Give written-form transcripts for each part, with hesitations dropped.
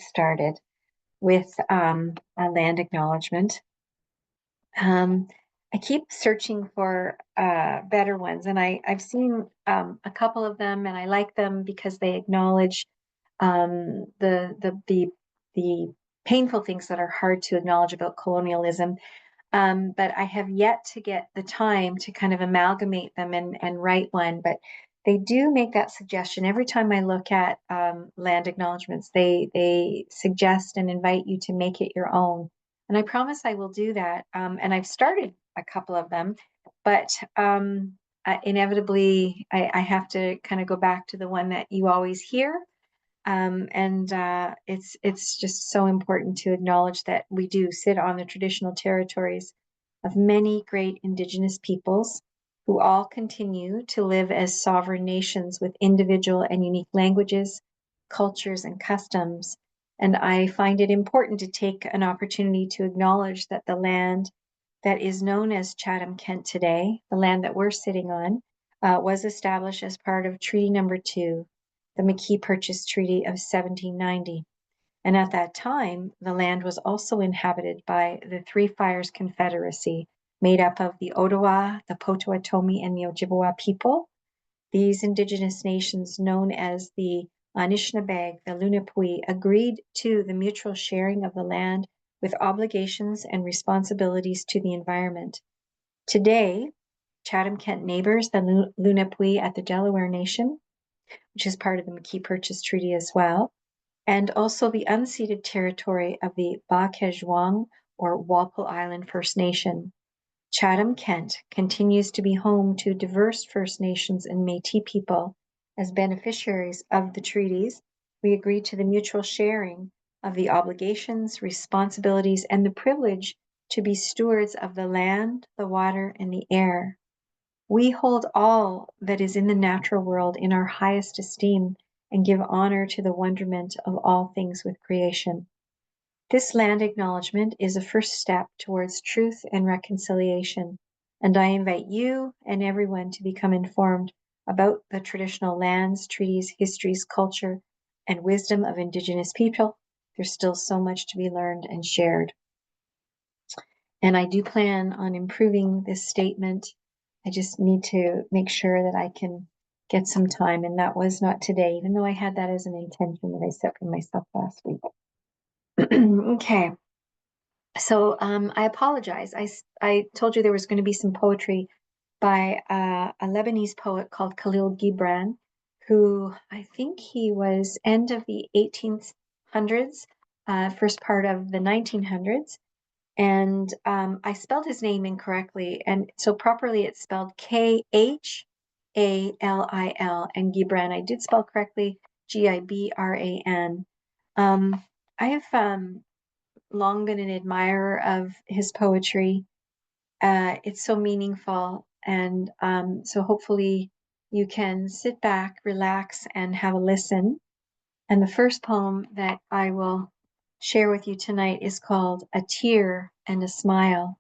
get started with a land acknowledgement. I keep searching for better ones, and I've seen a couple of them, and I like them because they acknowledge the painful things that are hard to acknowledge about colonialism. But I have yet to get the time to kind of amalgamate them and write one. But they do make that suggestion every time I look at land acknowledgements. They suggest and invite you to make it your own, and I promise I will do that. And I've started a couple of them, but inevitably I have to kind of go back to the one that you always hear. And it's just so important to acknowledge that we do sit on the traditional territories of many great Indigenous peoples who all continue to live as sovereign nations with individual and unique languages, cultures, and customs. And I find it important to take an opportunity to acknowledge that the land that is known as Chatham Kent today, the land that we're sitting on, was established as part of Treaty Number 2, the McKee Purchase Treaty of 1790. And at that time, the land was also inhabited by the Three Fires Confederacy, made up of the Ottawa, the Potawatomi, and the Ojibwa people. These Indigenous nations, known as the Anishinaabeg, the Lunapui, agreed to the mutual sharing of the land with obligations and responsibilities to the environment. Today, Chatham Kent neighbors the Lunapui at the Delaware Nation, which is part of the McKee Purchase Treaty as well, and also the unceded territory of the Ba-Kejwang or Walpole Island First Nation. Chatham Kent continues to be home to diverse First Nations and Métis people. As beneficiaries of the treaties, we agree to the mutual sharing of the obligations, responsibilities, and the privilege to be stewards of the land, the water, and the air. We hold all that is in the natural world in our highest esteem and give honor to the wonderment of all things with creation. This land acknowledgement is a first step towards truth and reconciliation, and I invite you and everyone to become informed about the traditional lands, treaties, histories, culture, and wisdom of Indigenous people. There's still so much to be learned and shared. And I do plan on improving this statement. I just need to make sure that I can get some time, and that was not today, even though I had that as an intention that I set for myself last week. Okay, so I apologize. I told you there was going to be some poetry by a Lebanese poet called Khalil Gibran, who I think he was end of the 1800s, first part of the 1900s. And I spelled his name incorrectly. And so properly it's spelled Khalil, and Gibran. I did spell correctly, Gibran. I have long been an admirer of his poetry. It's so meaningful. And so hopefully you can sit back, relax, and have a listen. And the first poem that I will share with you tonight is called A Tear and a Smile.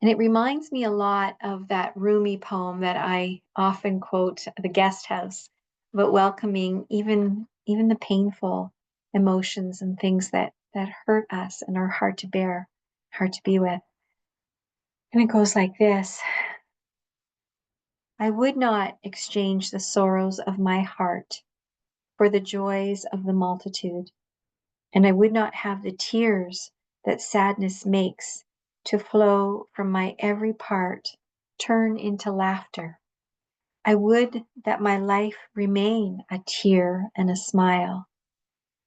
And it reminds me a lot of that Rumi poem that I often quote, The Guest House, about welcoming even the painful emotions and things that hurt us and are hard to bear, hard to be with. And it goes like this. I would not exchange the sorrows of my heart for the joys of the multitude, and I would not have the tears that sadness makes to flow from my every part turn into laughter. I would that my life remain a tear and a smile,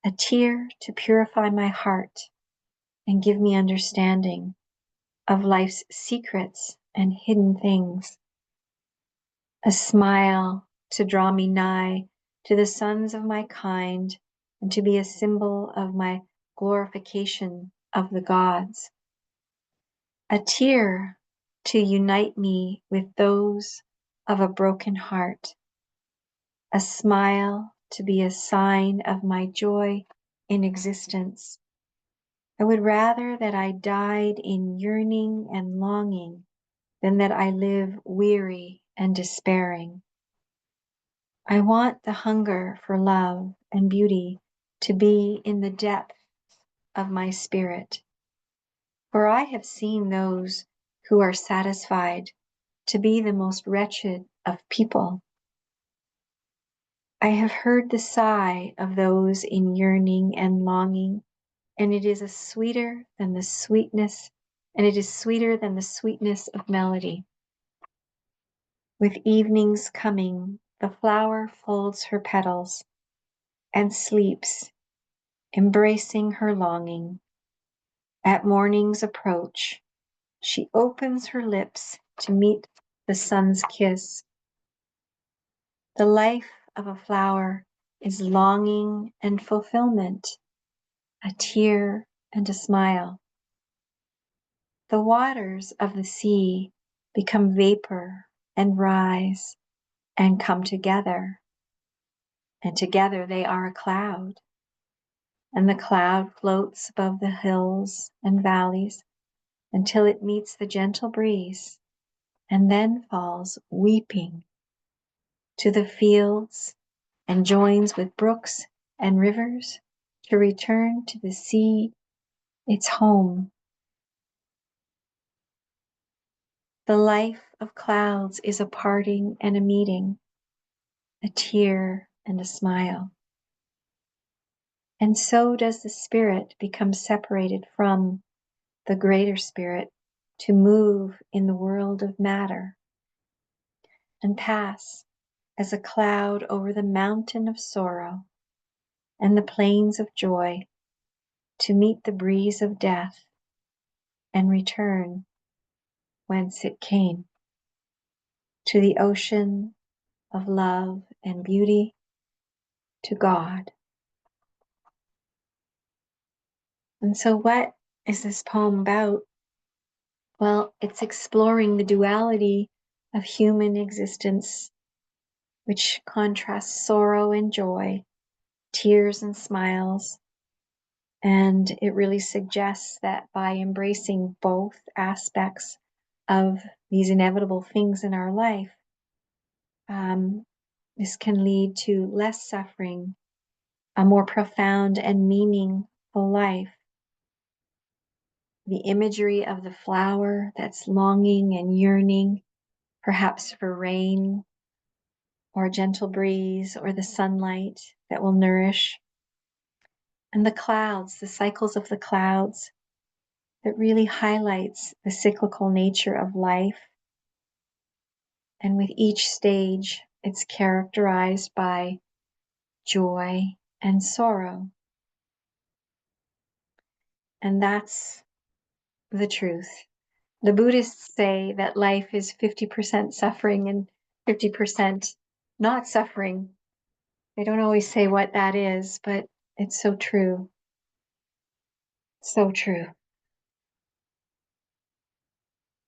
a tear to purify my heart and give me understanding of life's secrets and hidden things, a smile to draw me nigh to the sons of my kind and to be a symbol of my glorification of the gods, a tear to unite me with those of a broken heart, a smile to be a sign of my joy in existence. I would rather that I died in yearning and longing than that I live weary and despairing. I want the hunger for love and beauty to be in the depth of my spirit. For I have seen those who are satisfied to be the most wretched of people. I have heard the sigh of those in yearning and longing, and it is sweeter than the sweetness, of melody. With evening's coming, the flower folds her petals and sleeps, embracing her longing. At morning's approach, she opens her lips to meet the sun's kiss. The life of a flower is longing and fulfillment, a tear and a smile. The waters of the sea become vapor and rise and come together, and together they are a cloud. And the cloud floats above the hills and valleys until it meets the gentle breeze, and then falls weeping to the fields and joins with brooks and rivers to return to the sea, its home. The life of clouds is a parting and a meeting, a tear and a smile. And so does the spirit become separated from the greater spirit to move in the world of matter and pass as a cloud over the mountain of sorrow and the plains of joy to meet the breeze of death and return whence it came, to the ocean of love and beauty, to God. And so what is this poem about? Well, it's exploring the duality of human existence, which contrasts sorrow and joy, tears and smiles. And it really suggests that by embracing both aspects of these inevitable things in our life, this can lead to less suffering, a more profound and meaningful life. The imagery of the flower that's longing and yearning, perhaps for rain or a gentle breeze or the sunlight that will nourish. And the clouds, the cycles of the clouds, that really highlights the cyclical nature of life. And with each stage, it's characterized by joy and sorrow. And that's the truth. The Buddhists say that life is 50% suffering and 50% not suffering. They don't always say what that is, but it's so true. So true.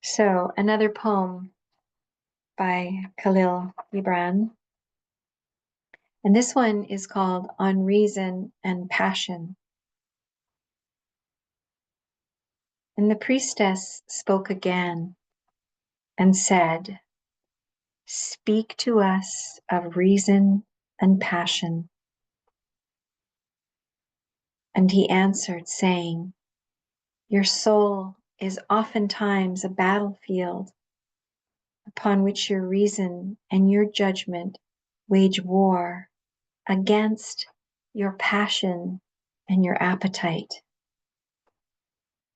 So, another poem by Khalil Gibran. And this one is called On Reason and Passion. And the priestess spoke again and said, "Speak to us of reason and passion." And he answered, saying, "Your soul is oftentimes a battlefield upon which your reason and your judgment wage war against your passion and your appetite.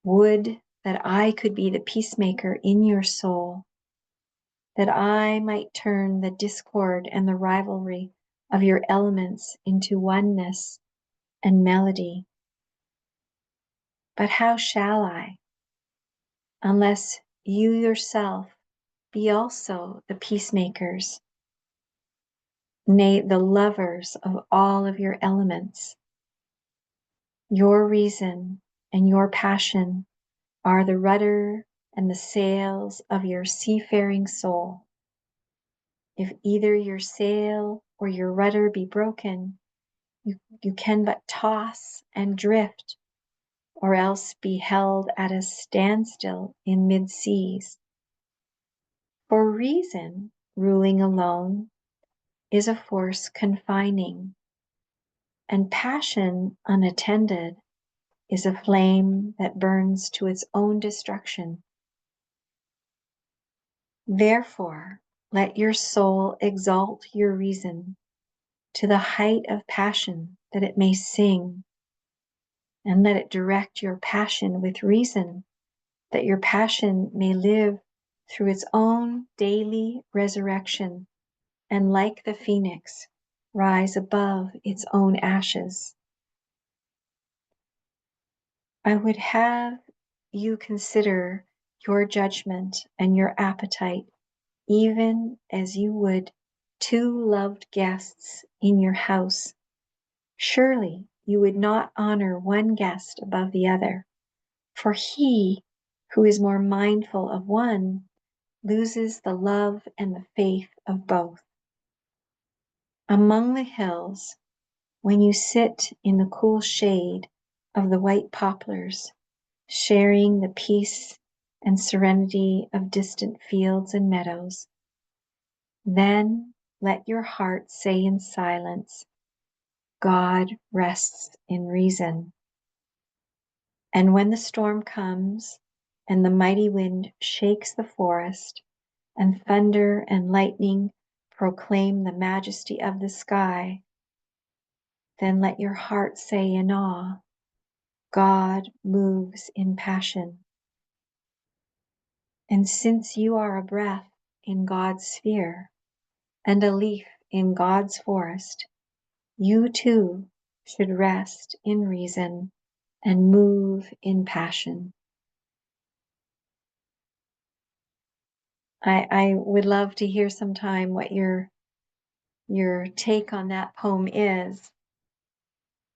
Would that I could be the peacemaker in your soul, that I might turn the discord and the rivalry of your elements into oneness and melody. But how shall I, unless you yourself be also the peacemakers, nay, the lovers of all of your elements? Your reason and your passion are the rudder and the sails of your seafaring soul. If either your sail or your rudder be broken, you can but toss and drift, or else be held at a standstill in mid-seas. For reason, ruling alone, is a force confining, And passion unattended is a flame that burns to its own destruction. Therefore, let your soul exalt your reason to the height of passion, that it may sing, and let it direct your passion with reason, that your passion may live through its own daily resurrection, and like the phoenix, rise above its own ashes. I would have you consider your judgment and your appetite, even as you would two loved guests in your house. Surely you would not honor one guest above the other, for he who is more mindful of one loses the love and the faith of both. Among the hills, when you sit in the cool shade of the white poplars, sharing the peace and serenity of distant fields and meadows, then let your heart say in silence, God rests in reason. And when the storm comes and the mighty wind shakes the forest, and thunder and lightning proclaim the majesty of the sky, then let your heart say in awe, God moves in passion. And since you are a breath in God's sphere and a leaf in God's forest, you too should rest in reason and move in passion. I would love to hear sometime what your take on that poem is.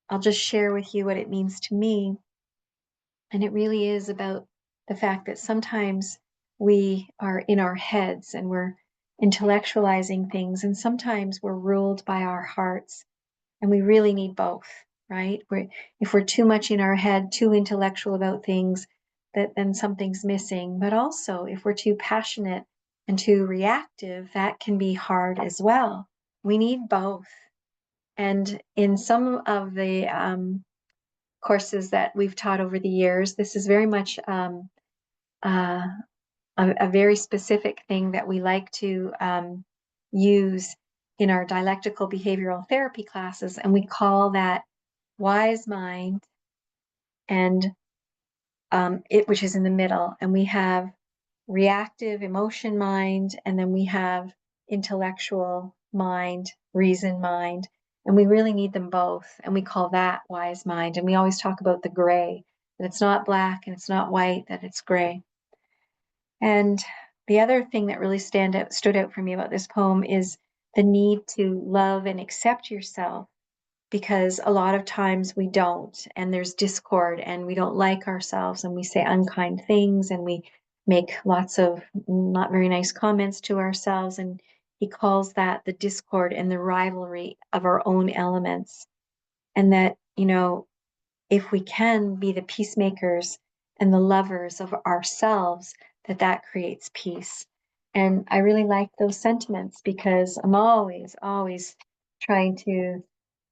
I'll just share with you what it means to me. And it really is about the fact that sometimes we are in our heads and we're intellectualizing things, and sometimes we're ruled by our hearts, and we really need both, right? If we're too much in our head, too intellectual about things, that then something's missing. But also, if we're too passionate and too reactive, that can be hard as well. We need both. And in some of the courses that we've taught over the years, this is very much uh, a very specific thing that we like to use in our dialectical behavioral therapy classes, and we call that wise mind, and which is in the middle, and we have reactive emotion mind, and then we have intellectual mind, reason mind, and we really need them both, and we call that wise mind. And we always talk about the gray, that it's not black and it's not white, that it's gray. And the other thing that really stood out for me about this poem is the need to love and accept yourself, because a lot of times we don't, and there's discord, and we don't like ourselves, and we say unkind things, and we make lots of not very nice comments to ourselves. And he calls that the discord and the rivalry of our own elements. And that, if we can be the peacemakers and the lovers of ourselves, that creates peace. And I really like those sentiments, because I'm always trying to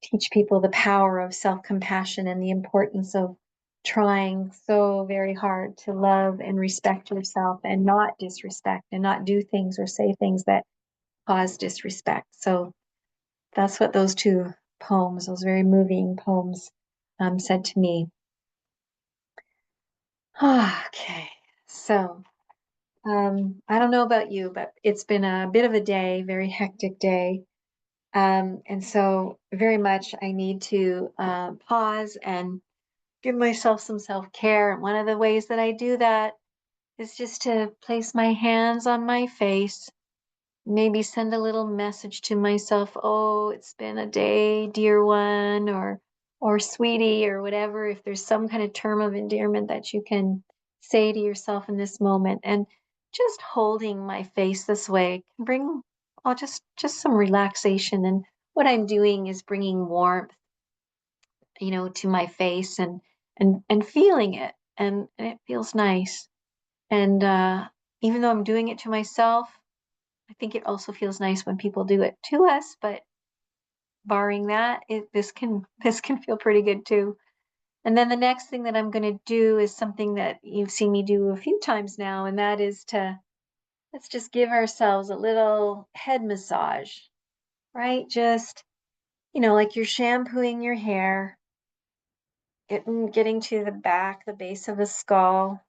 teach people the power of self-compassion and the importance of trying so very hard to love and respect yourself, and not disrespect, and not do things or say things that cause disrespect. So that's what those two poems, those very moving poems, said to me. Okay, so I don't know about you, but it's been a bit of a day, very hectic day. And so very much I need to pause and give myself some self-care. And one of the ways that I do that is just to place my hands on my face, maybe send a little message to myself, oh, it's been a day, dear one, or sweetie, or whatever. If there's some kind of term of endearment that you can say to yourself in this moment, and just holding my face this way can bring, oh, just some relaxation. And what I'm doing is bringing warmth, to my face, and feeling it, and it feels nice. And even though I'm doing it to myself, I think it also feels nice when people do it to us. But barring that, this can feel pretty good too. And then the next thing that I'm going to do is something that you've seen me do a few times now, and that is let's just give ourselves a little head massage, right? Just, like you're shampooing your hair, getting to the back, the base of the skull,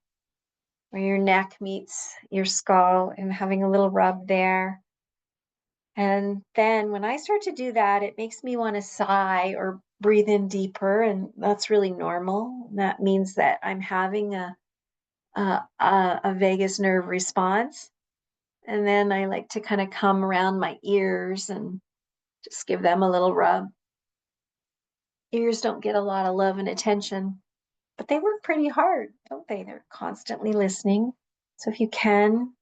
where your neck meets your skull, and having a little rub there. And then when I start to do that, it makes me want to sigh or breathe in deeper, and that's really normal. That means that I'm having a vagus nerve response. And then I like to kind of come around my ears and just give them a little rub. Ears don't get a lot of love and attention, but they work pretty hard, don't they? They're constantly listening. So if you can,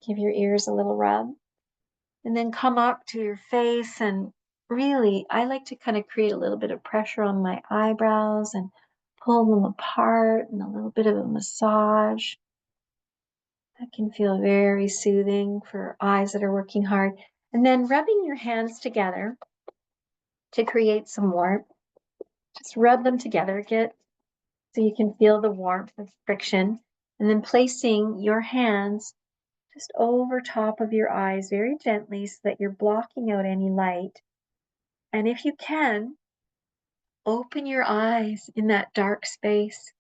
give your ears a little rub. And then come up to your face, and really, I like to kind of create a little bit of pressure on my eyebrows and pull them apart, and a little bit of a massage. That can feel very soothing for eyes that are working hard. And then rubbing your hands together to create some warmth. Just rub them together, so you can feel the warmth of friction. And then placing your hands just over top of your eyes very gently so that you're blocking out any light. And if you can, open your eyes in that dark space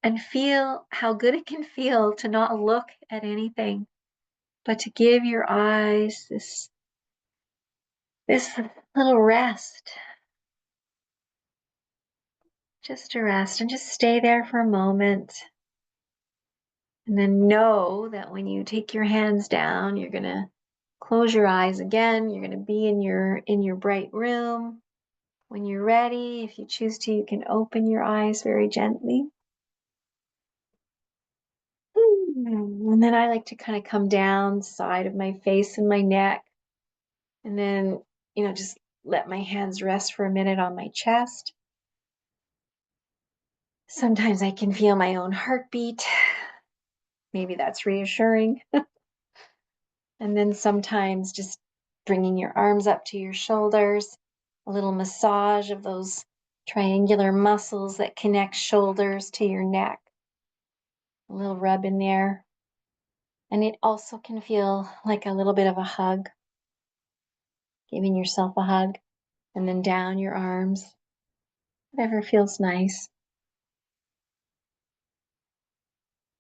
and feel how good it can feel to not look at anything, but to give your eyes this little rest. Just a rest, and just stay there for a moment. And then know that when you take your hands down, you're going to close your eyes again. You're going to be in your bright room. When you're ready, if you choose to, you can open your eyes very gently. And then I like to kind of come down side of my face and my neck. And then, just let my hands rest for a minute on my chest. Sometimes I can feel my own heartbeat. Maybe that's reassuring. And then sometimes just bringing your arms up to your shoulders, a little massage of those triangular muscles that connect shoulders to your neck. A little rub in there. And it also can feel like a little bit of a hug, giving yourself a hug, and then down your arms, whatever feels nice.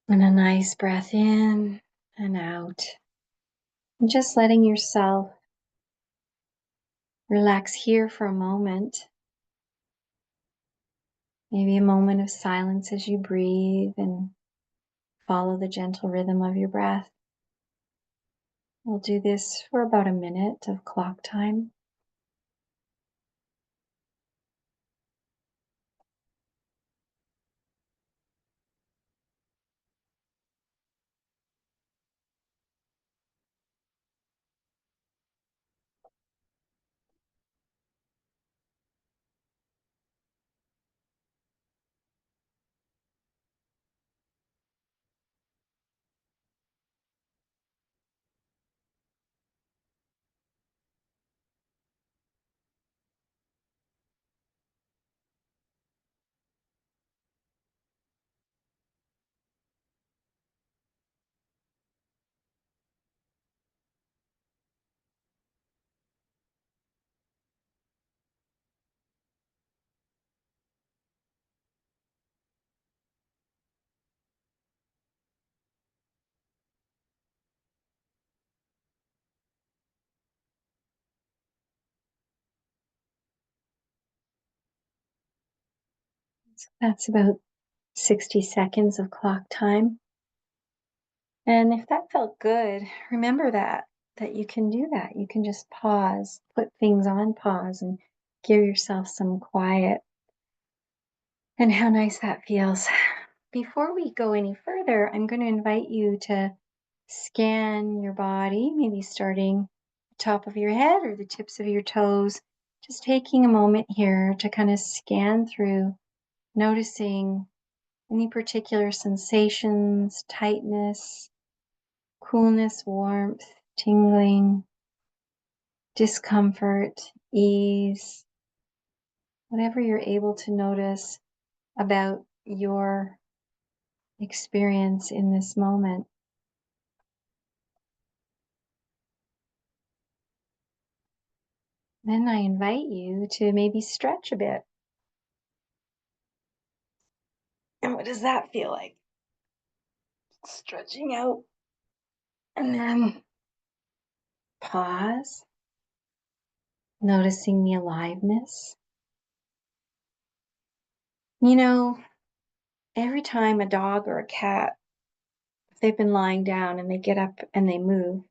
And a nice breath in and out. And just letting yourself relax here for a moment. Maybe a moment of silence as you breathe and follow the gentle rhythm of your breath. We'll do this for about a minute of clock time. So that's about 60 seconds of clock time. And if that felt good, remember that you can do that. You can just pause, put things on pause, and give yourself some quiet. And how nice that feels. Before we go any further, I'm going to invite you to scan your body, maybe starting the top of your head or the tips of your toes. Just taking a moment here to kind of scan through, noticing any particular sensations, tightness, coolness, warmth, tingling, discomfort, ease, whatever you're able to notice about your experience in this moment. Then I invite you to maybe stretch a bit. And what does that feel like? Stretching out. And then pause, noticing the aliveness. You know, every time a dog or a cat, if they've been lying down and they get up and they move,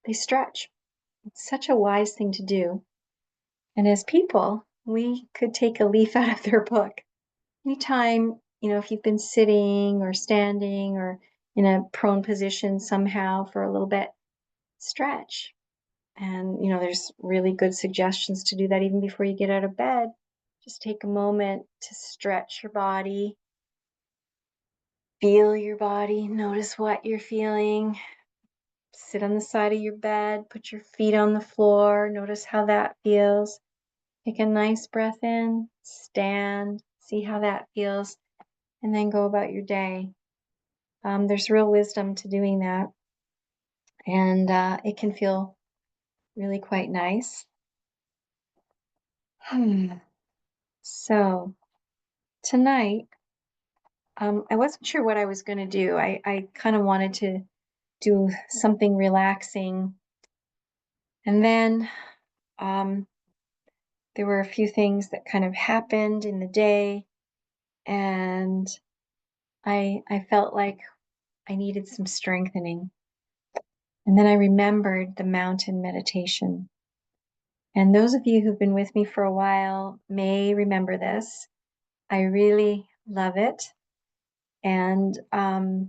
they stretch. It's such a wise thing to do. And as people, we could take a leaf out of their book. Anytime, if you've been sitting or standing or in a prone position somehow for a little bit, stretch. And, there's really good suggestions to do that even before you get out of bed. Just take a moment to stretch your body, feel your body, notice what you're feeling. Sit on the side of your bed, put your feet on the floor, notice how that feels. Take a nice breath in, stand, see how that feels, and then go about your day. There's real wisdom to doing that, and it can feel really quite nice. So tonight, I wasn't sure what I was going to do. I kind of wanted to do something relaxing, and then there were a few things that kind of happened in the day, and I felt like I needed some strengthening. And then I remembered the mountain meditation. And those of you who've been with me for a while may remember this. I really love it. And so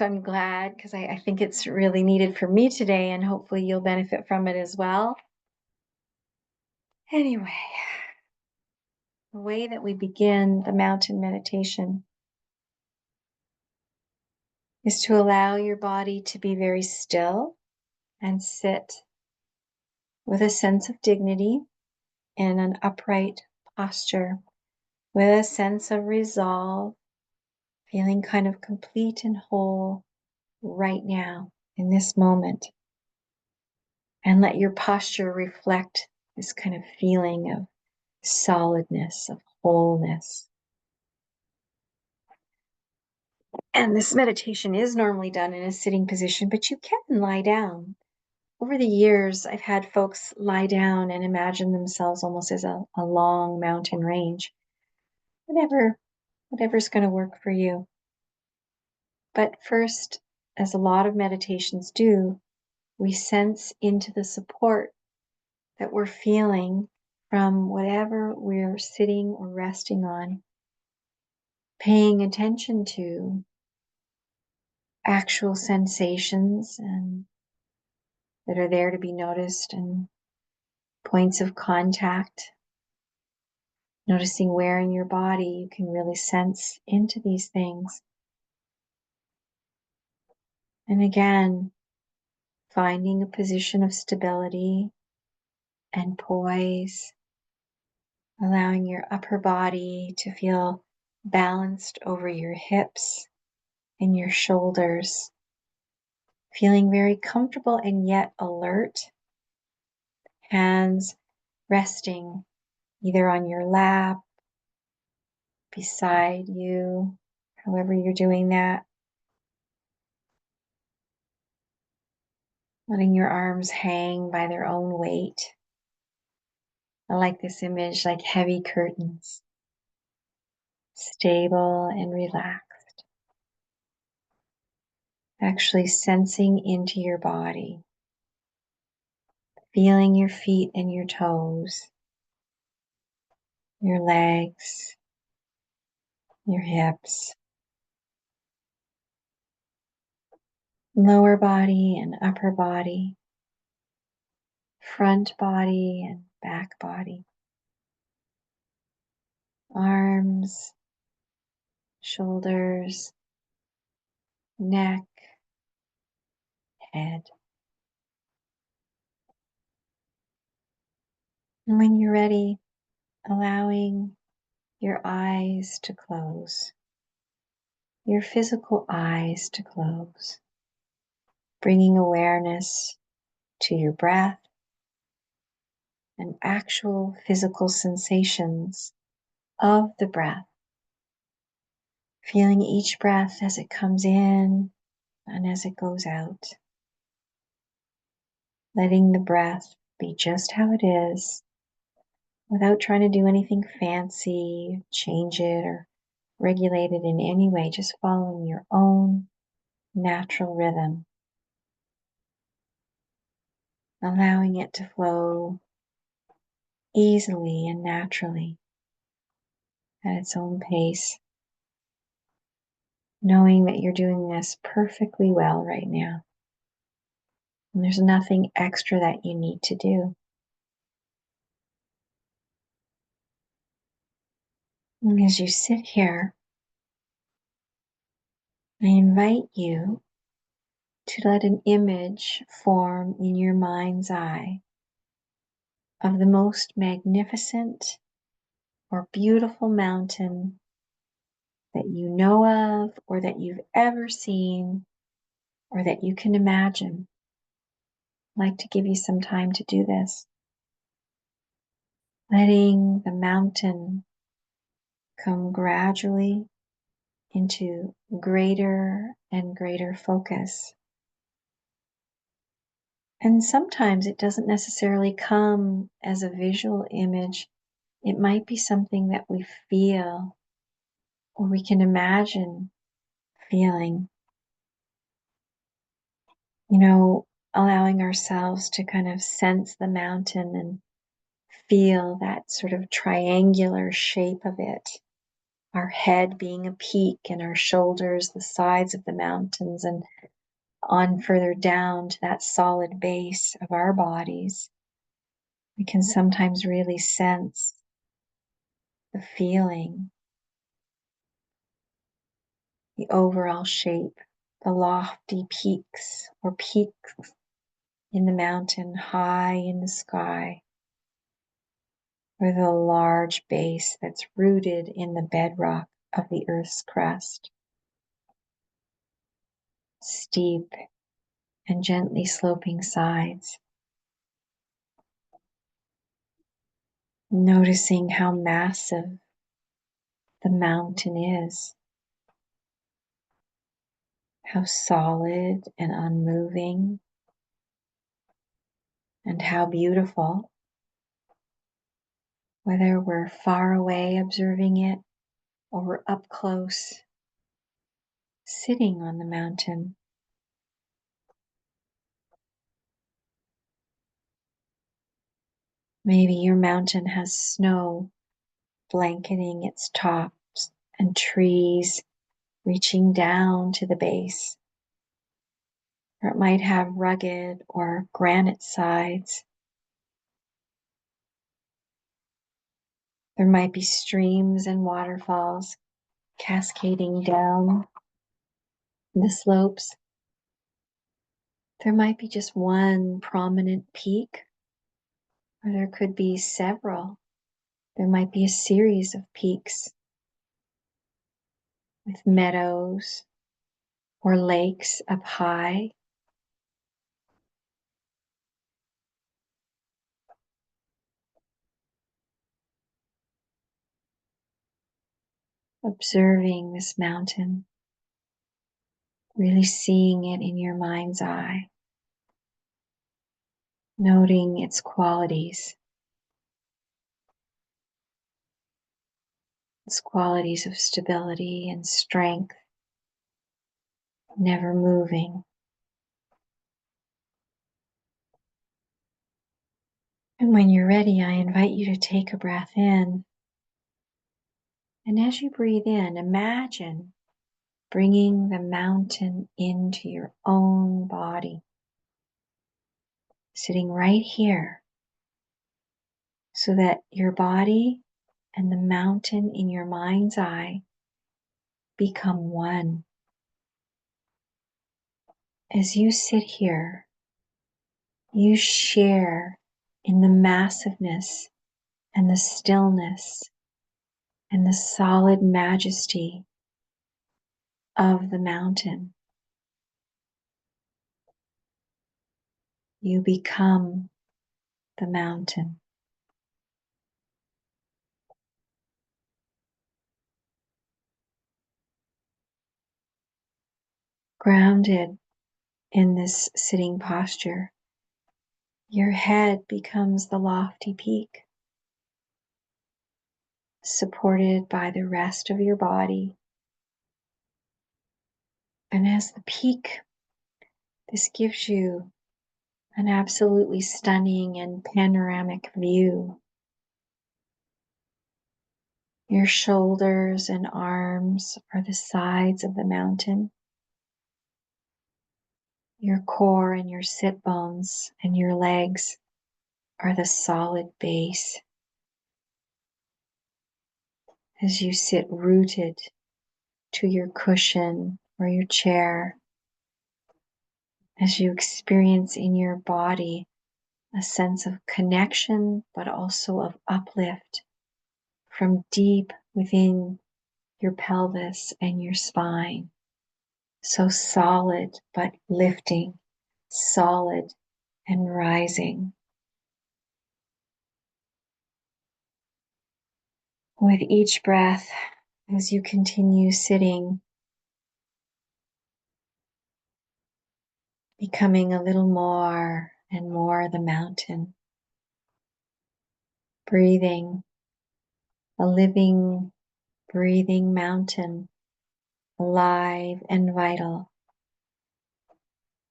I'm glad, because I think it's really needed for me today, and hopefully you'll benefit from it as well. Anyway, the way that we begin the mountain meditation is to allow your body to be very still and sit with a sense of dignity in an upright posture, with a sense of resolve, feeling kind of complete and whole right now in this moment. And let your posture reflect this kind of feeling of solidness, of wholeness. And this meditation is normally done in a sitting position, but you can lie down. Over the years, I've had folks lie down and imagine themselves almost as a long mountain range. Whatever's going to work for you. But first, as a lot of meditations do, we sense into the support that we're feeling from whatever we're sitting or resting on, paying attention to actual sensations and that are there to be noticed, and points of contact, noticing where in your body you can really sense into these things. And again, finding a position of stability and poise, allowing your upper body to feel balanced over your hips and your shoulders, feeling very comfortable and yet alert, hands resting either on your lap, beside you, however you're doing that. Letting your arms hang by their own weight. I like this image, like heavy curtains, stable and relaxed. Actually sensing into your body, feeling your feet and your toes, your legs, your hips, lower body and upper body, front body and back body, arms, shoulders, neck, head. And when you're ready, allowing your eyes to close, your physical eyes to close, bringing awareness to your breath and actual physical sensations of the breath, feeling each breath as it comes in and as it goes out, letting the breath be just how it is without trying to do anything fancy, change it, or regulate it in any way, just following your own natural rhythm, allowing it to flow easily and naturally at its own pace, knowing that you're doing this perfectly well right now. And there's nothing extra that you need to do. And as you sit here, I invite you to let an image form in your mind's eye of the most magnificent or beautiful mountain that you know of, or that you've ever seen, or that you can imagine. I'd like to give you some time to do this. Letting the mountain come gradually into greater and greater focus. And sometimes it doesn't necessarily come as a visual image. It might be something that we feel or we can imagine feeling. Allowing ourselves to kind of sense the mountain and feel that sort of triangular shape of it. Our head being a peak and our shoulders the sides of the mountains, and on further down to that solid base of our bodies. We can sometimes really sense the feeling, the overall shape, the lofty peaks or peaks in the mountain high in the sky, or the large base that's rooted in the bedrock of the Earth's crust. Steep and gently sloping sides. Noticing how massive the mountain is, how solid and unmoving, and how beautiful. Whether we're far away observing it or we're up close, sitting on the mountain. Maybe your mountain has snow blanketing its tops and trees reaching down to the base. Or it might have rugged or granite sides. There might be streams and waterfalls cascading down the slopes. There might be just one prominent peak, or there could be several. There might be a series of peaks with meadows or lakes up high. Observing this mountain, really seeing it in your mind's eye, noting its qualities of stability and strength, never moving. And when you're ready, I invite you to take a breath in. And as you breathe in, imagine bringing the mountain into your own body, sitting right here, so that your body and the mountain in your mind's eye become one. As you sit here, you share in the massiveness and the stillness and the solid majesty of the mountain. You become the mountain. Grounded in this sitting posture, your head becomes the lofty peak, supported by the rest of your body. And as the peak, this gives you an absolutely stunning and panoramic view. Your shoulders and arms are the sides of the mountain. Your core and your sit bones and your legs are the solid base. As you sit rooted to your cushion or your chair, as you experience in your body a sense of connection, but also of uplift from deep within your pelvis and your spine. So solid, but lifting, solid and rising. With each breath, as you continue sitting, becoming a little more and more the mountain, breathing, a living, breathing mountain, alive and vital,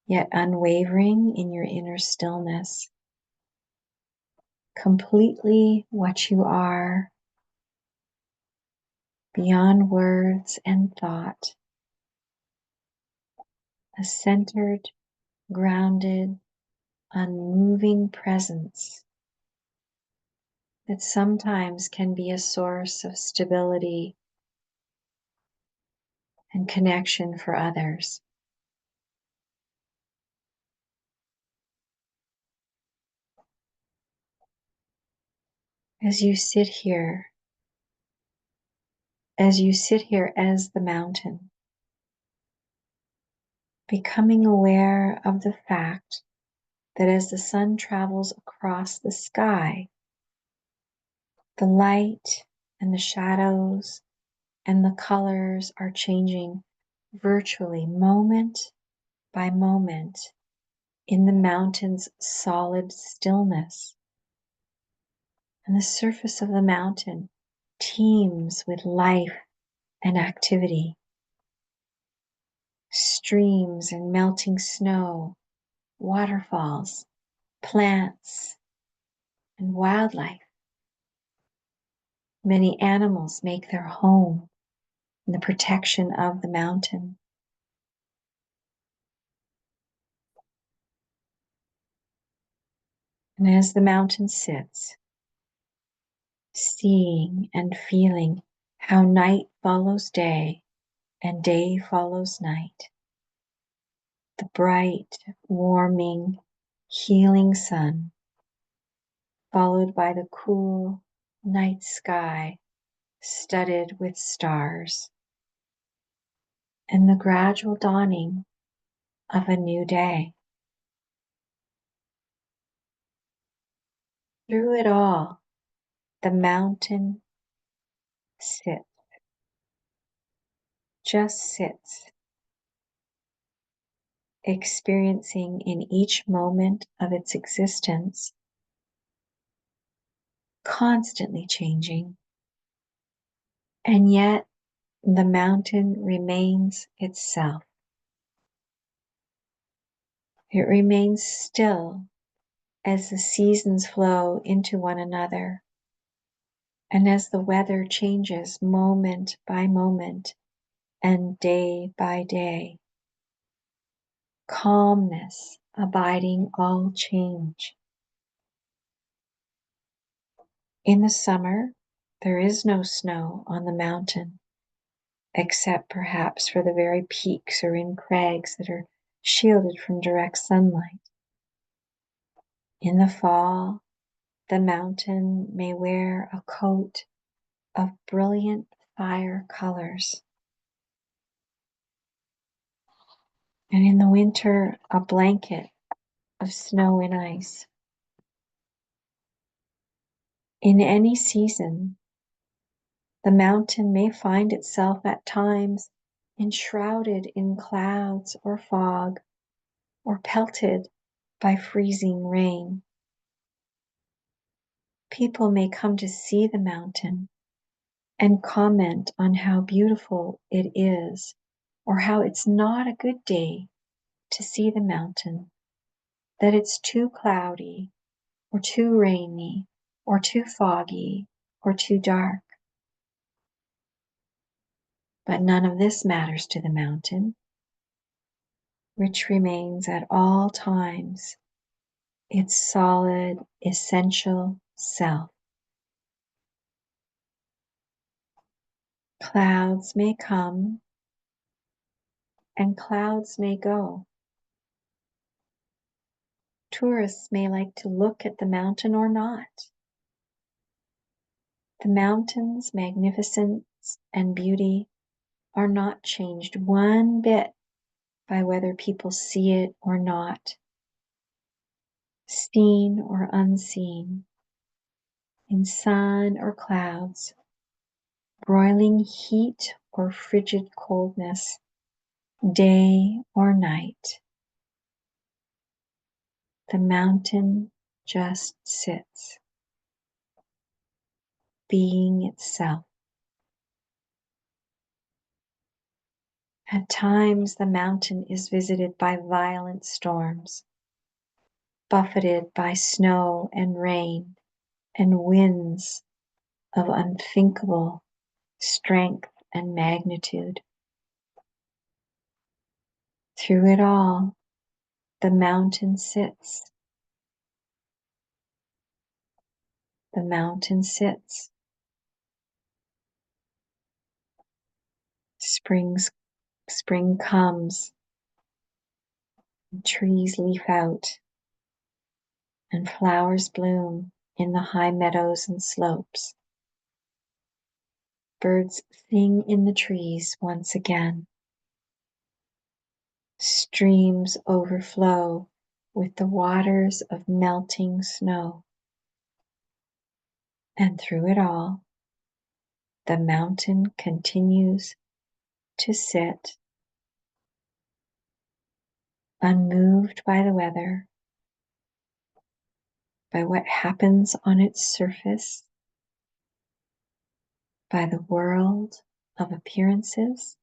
yet unwavering in your inner stillness, completely what you are, beyond words and thought, a centered, grounded, unmoving presence that sometimes can be a source of stability and connection for others. As you sit here, as the mountain, becoming aware of the fact that as the sun travels across the sky, the light and the shadows and the colors are changing virtually moment by moment in the mountain's solid stillness. And the surface of the mountain teems with life and activity. Streams and melting snow, waterfalls, plants, and wildlife. Many animals make their home in the protection of the mountain. And as the mountain sits, seeing and feeling how night follows day and day follows night, the bright, warming, healing sun, followed by the cool night sky studded with stars, and the gradual dawning of a new day. Through it all, the mountain sits, just sits, experiencing in each moment of its existence, constantly changing, and yet the mountain remains itself. It remains still as the seasons flow into one another, and as the weather changes moment by moment and day by day. Calmness abiding all change. In the summer, there is no snow on the mountain, except perhaps for the very peaks or in crags that are shielded from direct sunlight. In the fall, The mountain may wear a coat of brilliant fire colors, and in the winter, a blanket of snow and ice. In any season, the mountain may find itself at times enshrouded in clouds or fog, or pelted by freezing rain. People may come to see the mountain and comment on how beautiful it is, or how it's not a good day to see the mountain, that it's too cloudy, or too rainy, or too foggy, or too dark. But none of this matters to the mountain, which remains at all times its solid, essential self. Clouds may come and clouds may go. Tourists may like to look at the mountain or not. The mountain's magnificence and beauty are not changed one bit by whether people see it or not, seen or unseen, in sun or clouds, broiling heat or frigid coldness, day or night. The mountain just sits, being itself. At times, the mountain is visited by violent storms, buffeted by snow and rain and winds of unthinkable strength and magnitude. Through it all, the mountain sits. The mountain sits. Spring comes, and trees leaf out, and flowers bloom in the high meadows and slopes. Birds sing in the trees once again. Streams overflow with the waters of melting snow. And through it all, the mountain continues to sit, unmoved by the weather, by what happens on its surface, by the world of appearances.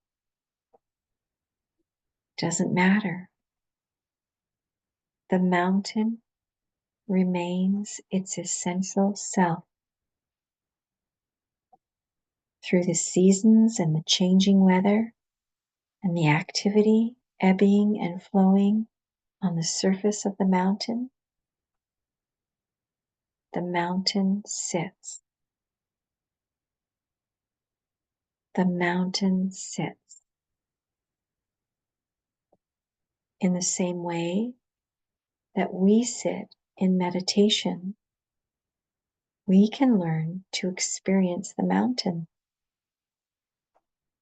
Doesn't matter. The mountain remains its essential self. Through the seasons and the changing weather and the activity ebbing and flowing on the surface of the mountain sits. The mountain sits. In the same way that we sit in meditation, we can learn to experience the mountain.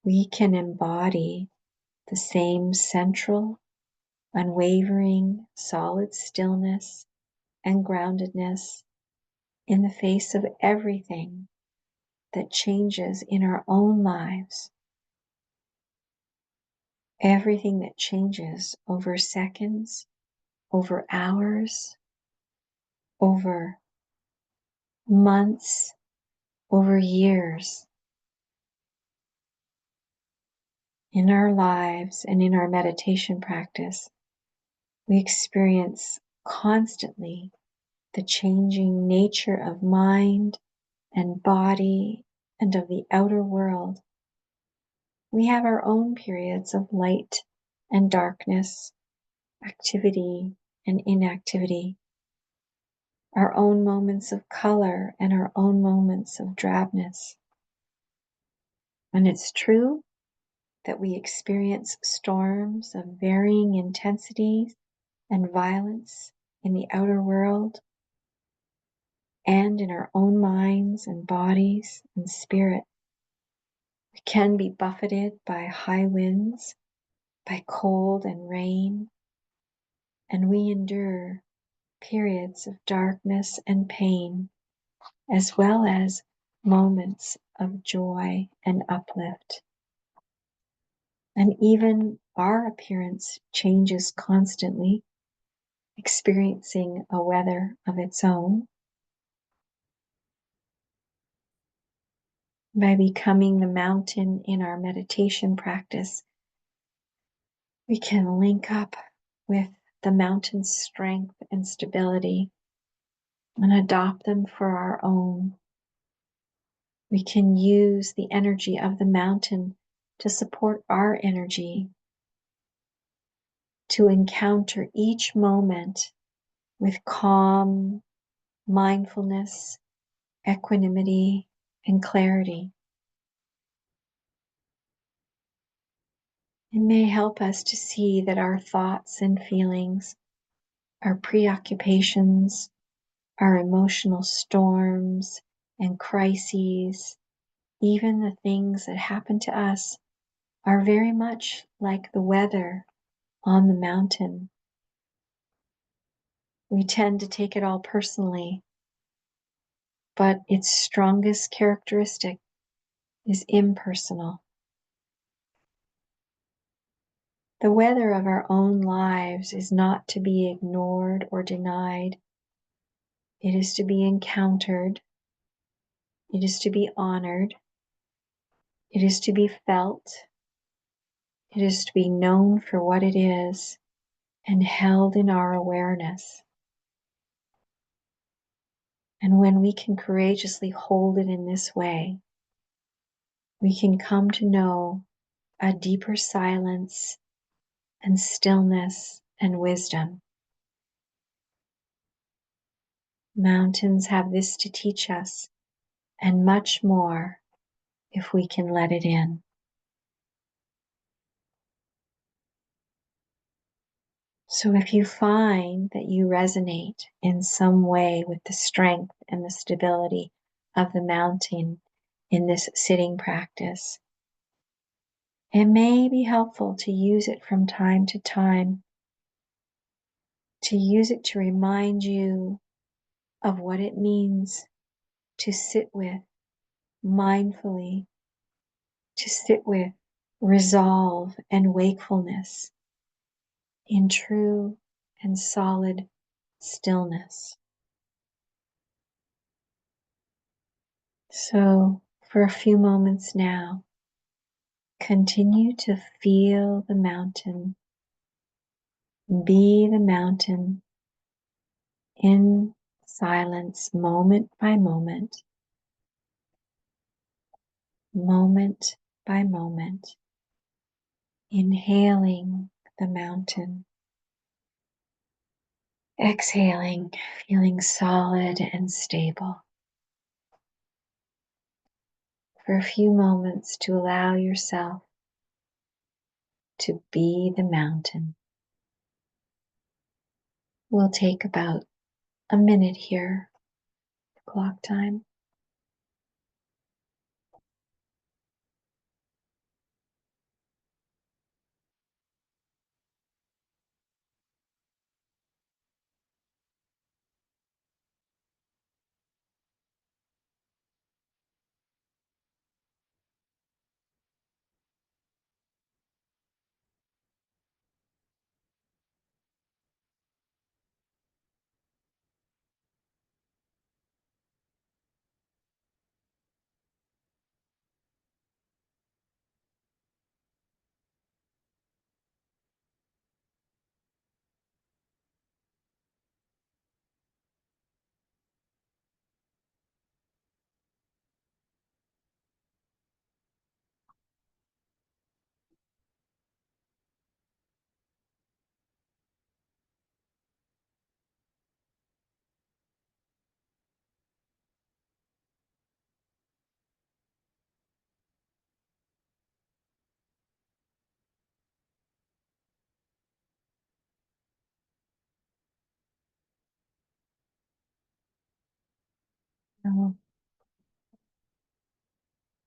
We can embody the same central, unwavering, solid stillness and groundedness in the face of everything that changes in our own lives. Everything that changes over seconds, over hours, over months, over years. In our lives and in our meditation practice, we experience constantly the changing nature of mind and body and of the outer world. We have our own periods of light and darkness, activity and inactivity, our own moments of color and our own moments of drabness. And it's true that we experience storms of varying intensity and violence in the outer world. and in our own minds and bodies and spirit. We can be buffeted by high winds, by cold and rain, and we endure periods of darkness and pain, as well as moments of joy and uplift. And even our appearance changes constantly, experiencing a weather of its own. By becoming the mountain in our meditation practice, we can link up with the mountain's strength and stability and adopt them for our own. We can use the energy of the mountain to support our energy, to encounter each moment with calm, mindfulness, equanimity, and clarity. It may help us to see that our thoughts and feelings, our preoccupations, our emotional storms and crises, even the things that happen to us, are very much like the weather on the mountain. We tend to take it all personally, but its strongest characteristic is impersonal. The weather of our own lives is not to be ignored or denied. It is to be encountered. It is to be honored. It is to be felt. It is to be known for what it is and held in our awareness. And when we can courageously hold it in this way, we can come to know a deeper silence and stillness and wisdom. Mountains have this to teach us and much more if we can let it in. So if you find that you resonate in some way with the strength and the stability of the mountain in this sitting practice, it may be helpful to use it from time to time, to use it to remind you of what it means to sit with mindfully, to sit with resolve and wakefulness in true and solid stillness. So, for a few moments now, continue to feel the mountain, be the mountain in silence, moment by moment, moment by moment, inhaling the mountain, exhaling, feeling solid and stable. For a few moments to allow yourself to be the mountain. We'll take about a minute here, clock time. So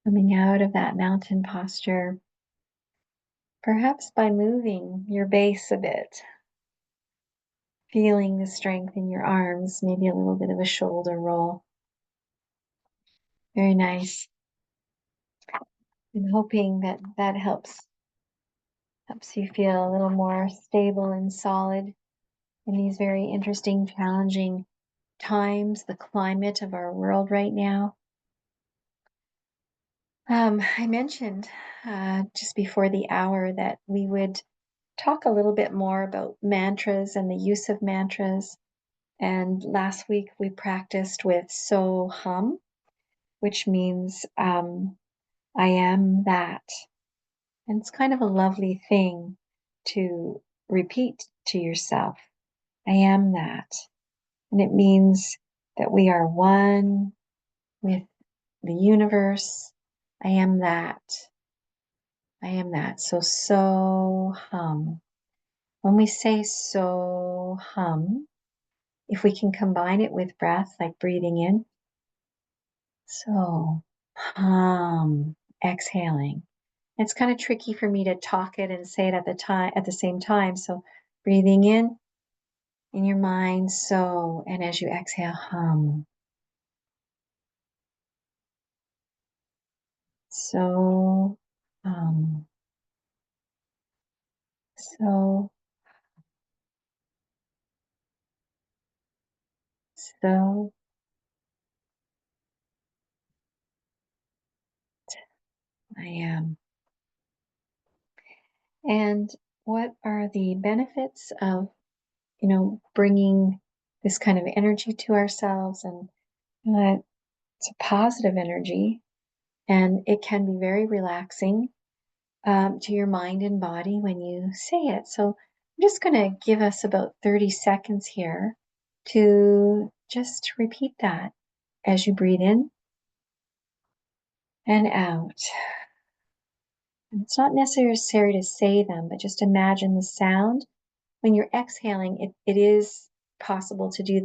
coming out of that mountain posture, perhaps by moving your base a bit, feeling the strength in your arms, maybe a little bit of a shoulder roll. Very nice. And hoping that that helps you feel a little more stable and solid in these very interesting, challenging times, the climate of our world right now. I mentioned just before the hour that we would talk a little bit more about mantras and the use of mantras. And last week we practiced with So Hum, which means I am that. And it's kind of a lovely thing to repeat to yourself. I am that. And it means that we are one with the universe. I am that. I am that. So hum. When we say so hum, if we can combine it with breath, like breathing in, so hum, exhaling. It's kind of tricky for me to talk it and say it at the same time. So breathing in your mind, so, and as you exhale, hum. So so, so I am. And what are the benefits of, bringing this kind of energy to ourselves? And it's a positive energy, and it can be very relaxing to your mind and body when you say it. So I'm just going to give us about 30 seconds here to just repeat that as you breathe in and out. And it's not necessary to say them, but just imagine the sound. When you're exhaling, it is possible to do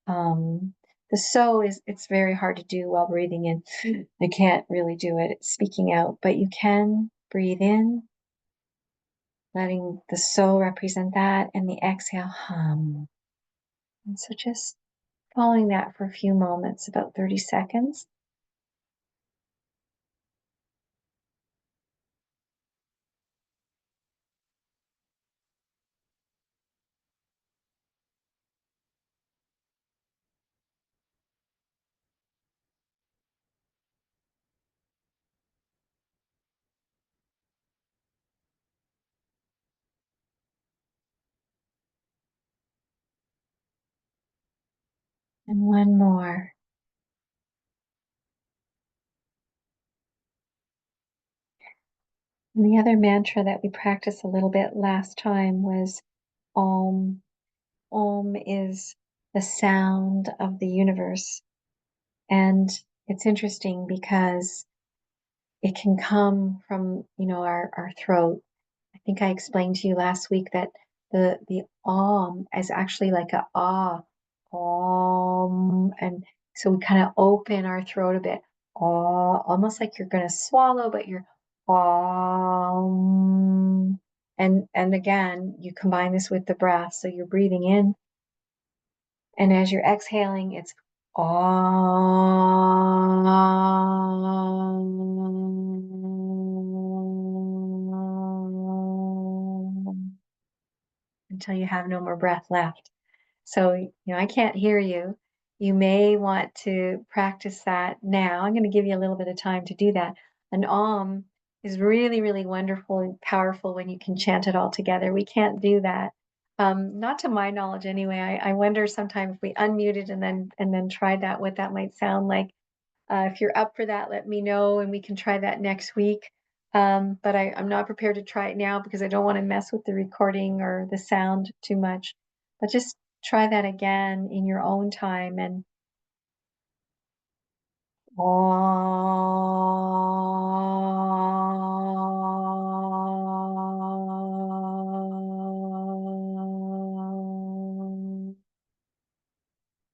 um, the so is, it's very hard to do while breathing in. I can't really do it speaking out, but you can breathe in, letting the so represent that, and the exhale, hum. And so just following that for a few moments, about 30 seconds. And one more. And the other mantra that we practiced a little bit last time was Om. Om is the sound of the universe. And it's interesting because it can come from, our throat. I think I explained to you last week that the Om is actually like a ah, Om. And so we kind of open our throat a bit. Ah, almost like you're going to swallow, but you're Om. And again, you combine this with the breath. So you're breathing in, and as you're exhaling, it's Om, until you have no more breath left. So, I can't hear you. You may want to practice that now. I'm going to give you a little bit of time to do that. An Om is really, really wonderful and powerful when you can chant it all together. We can't do that. Not to my knowledge anyway. I wonder sometime if we unmuted and then tried that, what that might sound like. If you're up for that, let me know and we can try that next week. But I'm not prepared to try it now because I don't want to mess with the recording or the sound too much. But just try that again in your own time and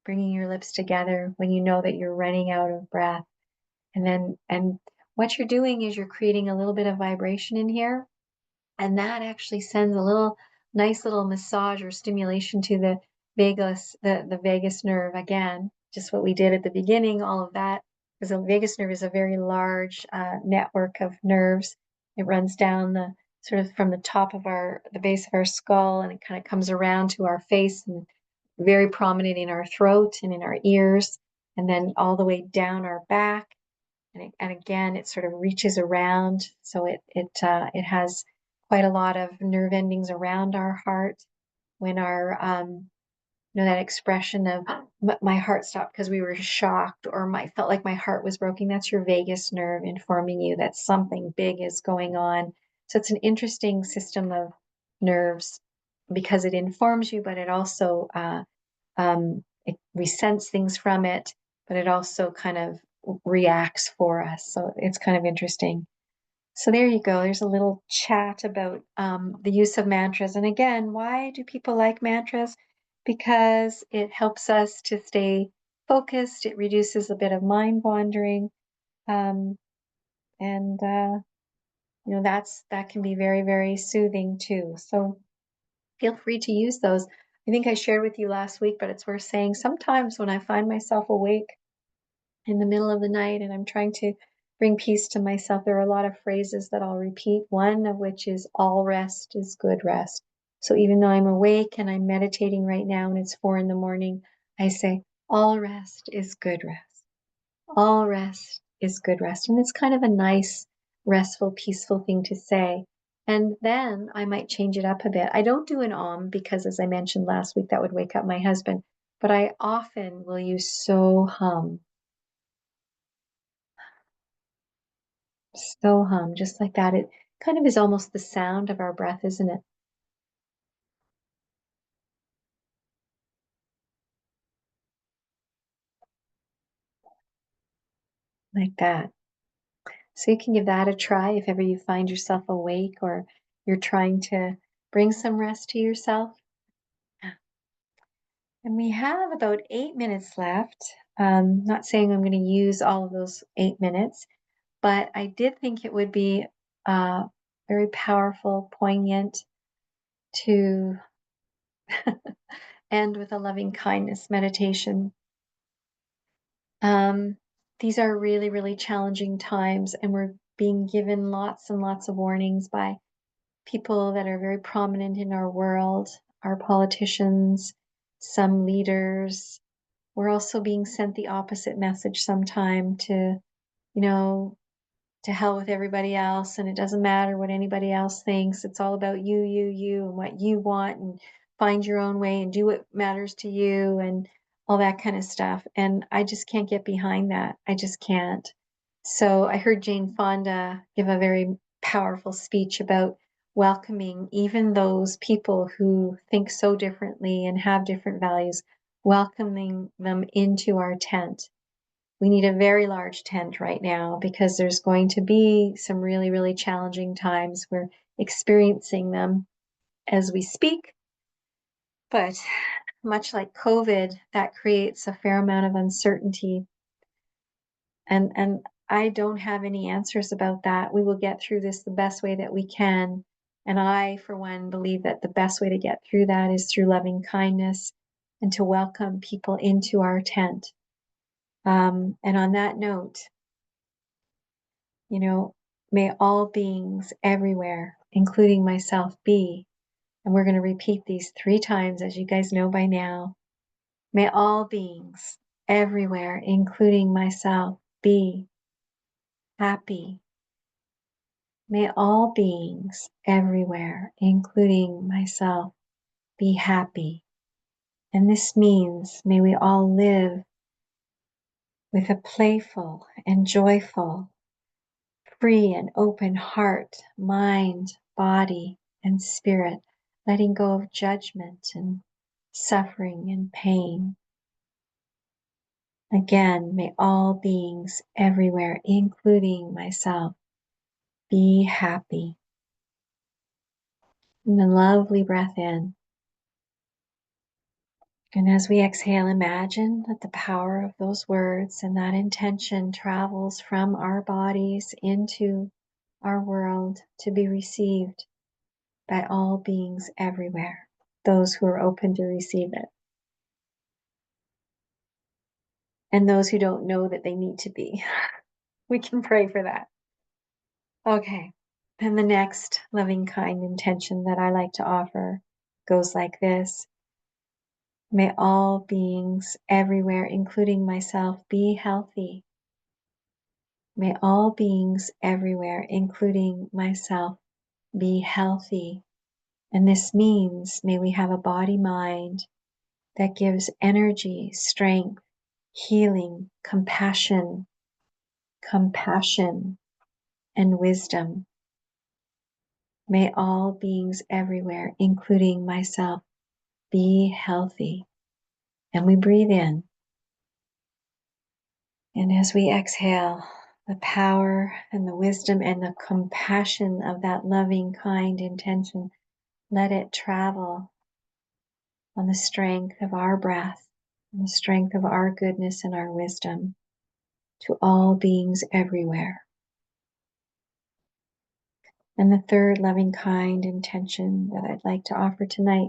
bringing your lips fingertips together when you know that you're running out of breath. And what you're doing is you're creating a little bit of vibration in here, and that actually sends a little nice little massage or stimulation to the vagus nerve again, just what we did at the beginning, all of that, because the vagus nerve is a very large network of nerves. It runs down the sort of from the top of the base of our skull, and it kind of comes around to our face and very prominent in our throat and in our ears, and then all the way down our back. And again, it sort of reaches around, so it has quite a lot of nerve endings around our heart. When our that expression of my heart stopped because we were shocked, or my felt like my heart was broken, that's your vagus nerve informing you that something big is going on. So it's an interesting system of nerves because it informs you, but it also we sense things from it, but it also kind of reacts for us. So it's kind of interesting. So there you go. There's a little chat about the use of mantras. And again, why do people like mantras? Because it helps us to stay focused. It reduces a bit of mind wandering. Um, and that can be very, very soothing too. So feel free to use those. I think I shared with you last week, but it's worth saying sometimes when I find myself awake in the middle of the night and I'm trying to bring peace to myself, there are a lot of phrases that I'll repeat, one of which is all rest is good rest. So even though I'm awake and I'm meditating right now and it's 4 a.m, I say, all rest is good rest. All rest is good rest. And it's kind of a nice, restful, peaceful thing to say. And then I might change it up a bit. I don't do an om because, as I mentioned last week, that would wake up my husband. But I often will use so hum. So hum, just like that. It kind of is almost the sound of our breath, isn't it? Like that. So you can give that a try if ever you find yourself awake or you're trying to bring some rest to yourself. And we have about 8 minutes left. Not saying I'm going to use all of those 8 minutes, but I did think it would be very powerful, poignant to end with a loving kindness meditation. Um, these are really, really challenging times, and we're being given lots and lots of warnings by people that are very prominent in our world, our politicians, some leaders. We're also being sent the opposite message sometime to, you know, to hell with everybody else, and it doesn't matter what anybody else thinks. It's all about you, and what you want, and find your own way and do what matters to you, and all that kind of stuff. And I just can't get behind that. I just can't. So I heard Jane Fonda give a very powerful speech about welcoming even those people who think so differently and have different values, welcoming them into our tent. We need a very large tent right now because there's going to be some really, really challenging times. We're experiencing them as we speak, but much like COVID, that creates a fair amount of uncertainty. And I don't have any answers about that. We will get through this the best way that we can. And I, for one, believe that the best way to get through that is through loving kindness and to welcome people into our tent. And on that note, may all beings everywhere, including myself, be. And we're going to repeat these 3 times, as you guys know by now. May all beings everywhere, including myself, be happy. May all beings everywhere, including myself, be happy. And this means may we all live with a playful and joyful, free and open heart, mind, body, and spirit, letting go of judgment and suffering and pain. Again, may all beings everywhere, including myself, be happy. And a lovely breath in. And as we exhale, imagine that the power of those words and that intention travels from our bodies into our world to be received by all beings everywhere, those who are open to receive it, and those who don't know that they need to be. We can pray for that. Okay. And the next loving, kind intention that I like to offer goes like this. May all beings everywhere, including myself, be healthy. May all beings everywhere, including myself, be healthy. And this means may we have a body-mind that gives energy, strength, healing, compassion, and wisdom. May all beings everywhere, including myself, be healthy. And we breathe in. And as we exhale, the power and the wisdom and the compassion of that loving, kind intention, let it travel on the strength of our breath, on the strength of our goodness and our wisdom to all beings everywhere. And the third loving, kind intention that I'd like to offer tonight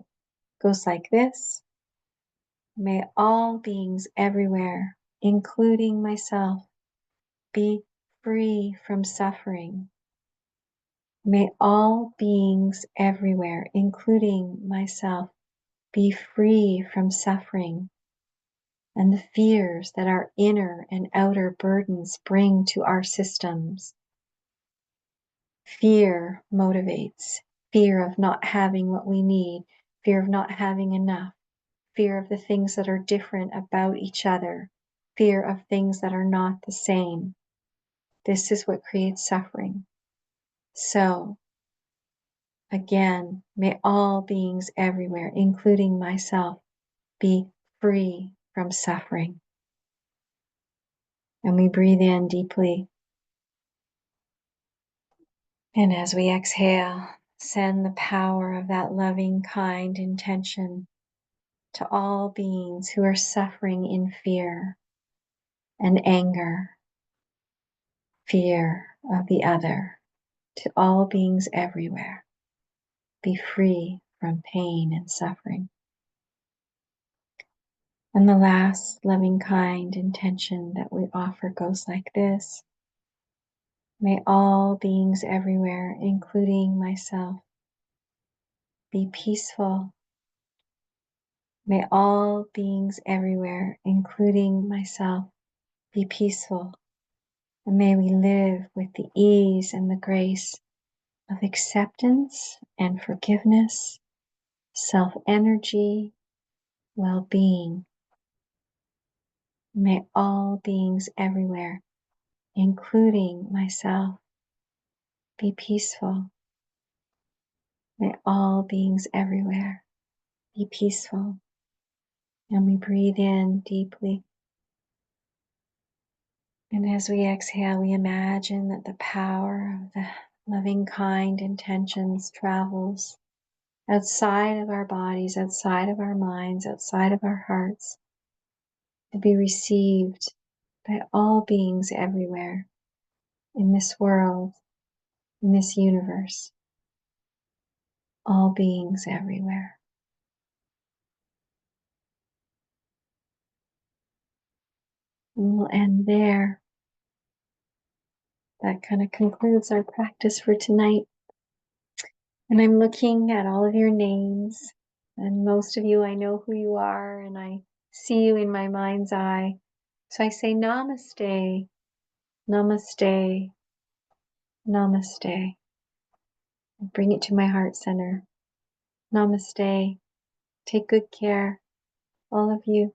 goes like this. May all beings everywhere, including myself, be free from suffering. May all beings everywhere, including myself, be free from suffering and the fears that our inner and outer burdens bring to our systems. Fear motivates, fear of not having what we need, fear of not having enough, fear of the things that are different about each other, fear of things that are not the same. This is what creates suffering. So, again, may all beings everywhere, including myself, be free from suffering. And we breathe in deeply. And as we exhale, send the power of that loving, kind intention to all beings who are suffering in fear and anger, fear of the other, to all beings everywhere. Be free from pain and suffering. And the last loving, kind intention that we offer goes like this. May all beings everywhere, including myself, be peaceful. May all beings everywhere, including myself, be peaceful. And may we live with the ease and the grace of acceptance and forgiveness, self-energy, well-being. May all beings everywhere, including myself, be peaceful. May all beings everywhere be peaceful. And we breathe in deeply. And as we exhale, we imagine that the power of the loving, kind intentions travels outside of our bodies, outside of our minds, outside of our hearts, to be received by all beings everywhere in this world, in this universe, all beings everywhere. And we'll end there. That kind of concludes our practice for tonight. And I'm looking at all of your names, and most of you, I know who you are, and I see you in my mind's eye. So I say namaste, namaste, namaste. And bring it to my heart center. Namaste. Take good care, all of you.